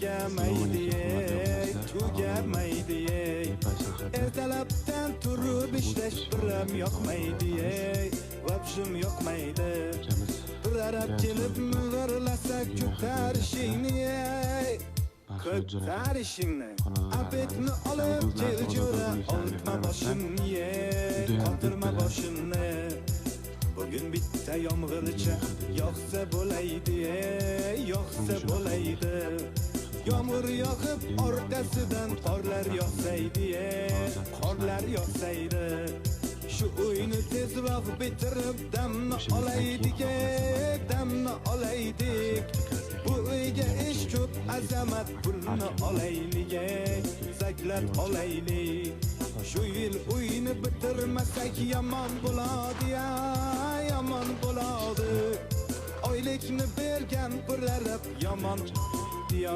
tugamaydi, tugamaydi. Ertalabdan turib ishlash biram yoqmaydi, vobshim yoqmaydi. Bir arab kelib mug'irlasak ko'tarishingni, ko'tarishingni. Apetni olib jiljo'ra, olma boshimni, qotirma boshimni. Bugün bitta yomg'ircha yoqsa bo'laydi, yoqsa bo'laydi. Yomg'ir yoqib orqasidan qorlar yoqsaydi, qorlar yoqsaydi. Shu o'yini tezroq bitirib damni olaydik, damni olaydik. Bu uyga ish ko'p, azamat pulni olaylik, zaklab olaylik. Şu yil uyni bitirmasak yomon bo'ladi, yomon bo'ladi. Oylikni bergan bir arab yomon diyor.